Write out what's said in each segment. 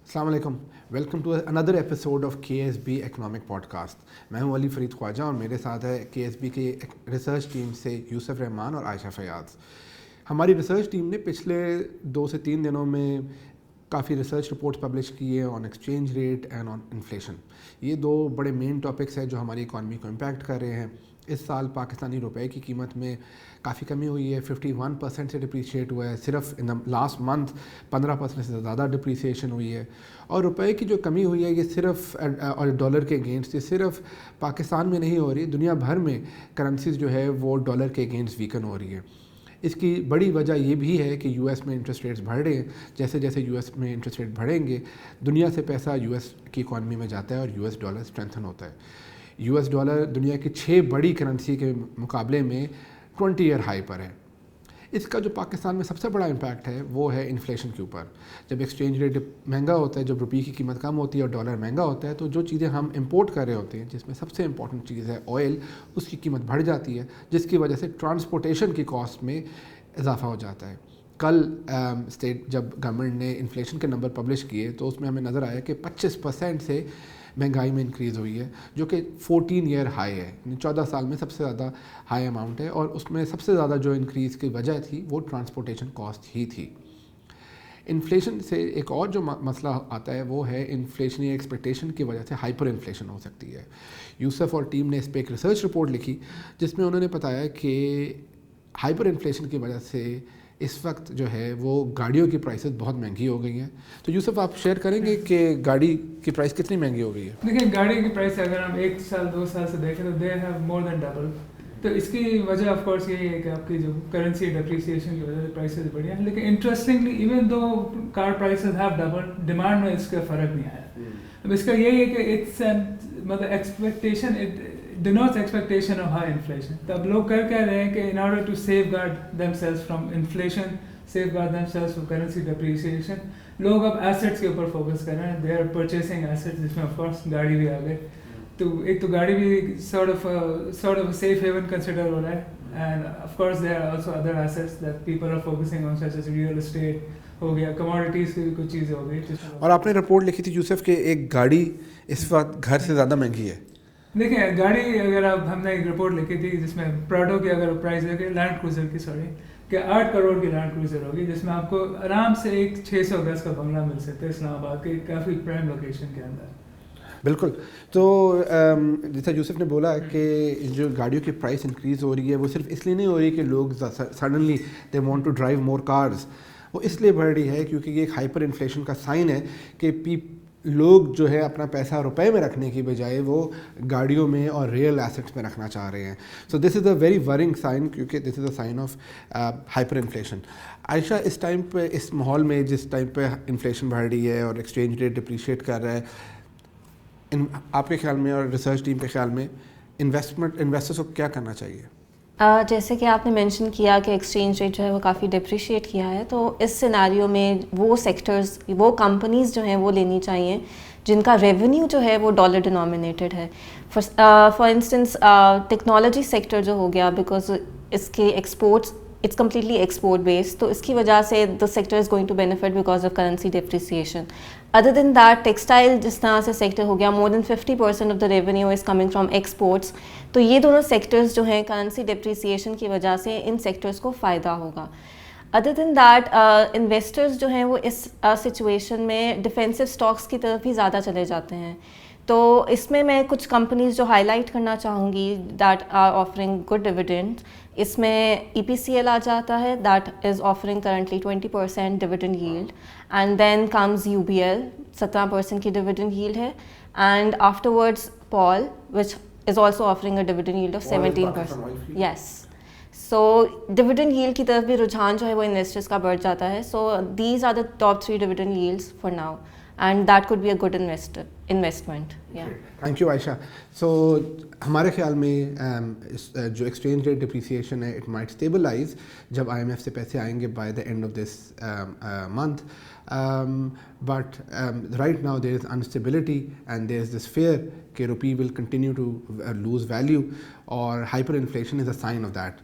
السلام علیکم. Welcome to another episode of K S B economic podcast. میں ہوں علی فرید خواجہ اور میرے ساتھ ہے کے ایس بی کے ریسرچ ٹیم سے یوسف رحمان اور عائشہ فیاض. ہماری ریسرچ ٹیم نے پچھلے 2 سے 3 دنوں میں کافی ریسرچ رپورٹس پبلش کی ہے on exchange rate and on inflation. یہ 2 بڑے مین ٹاپکس ہیں جو ہماری اکانومی کو امپیکٹ کر رہے ہیں. اس سال پاکستانی روپے کی قیمت میں کافی کمی ہوئی ہے. 51% سے ڈپریشیٹ ہوا ہے. صرف ان لاسٹ منتھ 15% سے زیادہ ڈپریسیشن ہوئی ہے. اور روپے کی جو کمی ہوئی ہے یہ صرف اور ڈالر کے اگینسٹ یہ صرف پاکستان میں نہیں ہو رہی, دنیا بھر میں کرنسیز جو ہے وہ ڈالر کے اگینسٹ ویکن ہو رہی ہے. اس کی بڑی وجہ یہ بھی ہے کہ یو ایس میں انٹرسٹ ریٹس بڑھ رہے ہیں. جیسے جیسے یو ایس میں انٹرسٹ ریٹ بڑھیں گے دنیا سے پیسہ یو ایس کی اکانومی میں جاتا ہے اور یو ایس ڈالر اسٹرینتھن ہوتا ہے. یو ایس ڈالر دنیا کی 6 بڑی کرنسی کے مقابلے میں 20 ایئر ہائی پر ہے. اس کا جو پاکستان میں سب سے بڑا امپیکٹ ہے وہ ہے انفلیشن کے اوپر. جب ایکسچینج ریٹ مہنگا ہوتا ہے, جب روپے کی قیمت کم ہوتی ہے اور ڈالر مہنگا ہوتا ہے, تو جو چیزیں ہم امپورٹ کر رہے ہوتے ہیں جس میں سب سے امپورٹنٹ چیز ہے آئل, اس کی قیمت بڑھ جاتی ہے, جس کی وجہ سے ٹرانسپورٹیشن کی کاسٹ میں اضافہ ہو جاتا ہے. کل اسٹیٹ جب گورنمنٹ نے انفلیشن کے نمبر پبلش کیے تو اس میں ہمیں نظر آیا کہ 25% سے مہنگائی میں انکریز ہوئی ہے, جو کہ 14 ایئر ہائی ہے, یعنی 14 سال میں سب سے زیادہ ہائی اماؤنٹ ہے. اور اس میں سب سے زیادہ جو انکریز کی وجہ تھی وہ ٹرانسپورٹیشن کاسٹ ہی تھی. انفلیشن سے ایک اور جو مسئلہ آتا ہے وہ ہے انفلیشنی ایکسپیکٹیشن کی وجہ سے ہائپر انفلیشن ہو سکتی ہے. یوسف اور ٹیم نے اس پہ ایک ریسرچ رپورٹ لکھی جس میں انہوں نے بتایا کہ ہائپر انفلیشن کی وجہ سے اس وقت جو ہے وہ گاڑیوں کی پرائسز بہت مہنگی ہو گئی ہیں. تو یوسف آپ شیئر کریں گے کہ گاڑی کی پرائس کتنی مہنگی ہو گئی ہے؟ دیکھیں, گاڑی کی پرائس اگر ہم 1 سال 2 سال سے دیکھیں تو they have more then double. تو اس کی وجہ آف کورس یہی ہے کہ آپ کی جو کرنسی ڈپریسیشن کی وجہ سے پرائسز بڑھی ہیں. لیکن interestingly even though car prices have double, demand میں اس کا فرق نہیں آیا. اب اس کا یہی ہے کہ اٹس مطلب expectation denotes expectation of high inflation. تو اب لوگ کر کہہ رہے ہیں کہ in order to safeguard themselves from inflation, safeguard themselves from currency depreciation, لوگ اب ایسٹس کے اوپر فوکس کر رہے ہیں. they are purchasing assets, جس میں of course گاڑی بھی آ گئے. تو ایک تو گاڑی بھی sort of a safe haven consider ہو رہا ہے. and of course there are also other assets that people are focusing on such as real estate ہو گیا, commodities کی بھی کچھ چیزیں ہو گئی. اور آپ نے رپورٹ لکھی تھی یوسف کہ ایک گاڑی اس وقت گھر سے زیادہ مہنگی ہے. دیکھیں, گاڑی اگر آپ ہم نے ایک رپورٹ لکھی تھی جس میں پراڈو کی اگر پرائز دیکھیں, لینڈ کروزر کی کہ 8 کروڑ کی لینڈ کروزر ہوگی, جس میں آپ کو آرام سے ایک 600 گز کا بنگلہ مل سکتا ہے اسلام آباد کے کافی پرائم لوکیشن کے اندر. بالکل. تو جیسا یوسف نے بولا کہ جو گاڑیوں کی پرائس انکریز ہو رہی ہے وہ صرف اس لیے نہیں ہو رہی کہ لوگ suddenly they want to drive more cars. وہ اس لیے بڑھ رہی ہے کیونکہ یہ ایک ہائپر انفلیشن کا سائن ہے کہ لوگ جو ہے اپنا پیسہ روپے میں رکھنے کی بجائے وہ گاڑیوں میں اور ریئل ایسٹس میں رکھنا چاہ رہے ہیں. So this is a very worrying sign, کیونکہ this is a sign of hyper inflation. Ayesha, اس ٹائم پہ, اس ماحول میں جس ٹائم پہ انفلیشن بڑھ رہی ہے اور ایکسچینج ریٹ ڈپریشیٹ کر رہا ہے, آپ کے خیال میں اور ریسرچ ٹیم کے خیال میں انویسٹرس کو کیا کرنا چاہیے؟ جیسے کہ آپ نے مینشن کیا کہ ایکسچینج ریٹ جو ہے وہ کافی ڈپریشیٹ کیا ہے, تو اس سیناریو میں وہ سیکٹرز, وہ کمپنیز جو ہیں وہ لینی چاہیے جن کا ریونیو جو ہے وہ ڈالر ڈینومینیٹڈ ہے. فار انسٹنس ٹیکنالوجی سیکٹر جو ہو گیا, بیکاز اس کے exports it's completely export based, تو اس کی وجہ سے the sector is going to benefit because of currency depreciation. Other than that textile جس طرح سے سیکٹر ہو گیا, more than 50% of the revenue is coming from exports. تو یہ دونوں سیکٹرز جو ہیں کرنسی ڈپریسیشن کی وجہ سے ان سیکٹرز کو فائدہ ہوگا. ادر دین دیٹ انویسٹرز جو ہیں وہ اس سچویشن میں ڈیفینسو اسٹاکس کی طرف ہی زیادہ چلے جاتے ہیں. تو اس میں کچھ کمپنیز جو ہائی لائٹ کرنا چاہوں گی that are offering good dividend. اس میں EPCL آ جاتا ہے, that is offering currently 20% dividend yield. And then comes UBL, 17% کی ڈویڈنڈ ییلڈ ہے. اینڈ آفٹر ورڈز پال which is also offering a dividend yield of 17%. Yes. So dividend yield کی طرف بھی رجحان جو ہے وہ انویسٹرز کا بڑھ جاتا ہے. So these are the top 3 dividend yields for now, and that could be a good investment. Yeah. Thank you Aisha. So ہمارے خیال میں جو ایکسچینج ریٹ ڈپریسیشن ہے اٹ مائٹ اسٹیبلائز جب IMF سے پیسے آئیں گے by the and of this month. But right now there is instability and there is this fear کہ rupee will continue to lose value, or hyperinflation is a sign of that.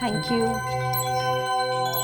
Thank you.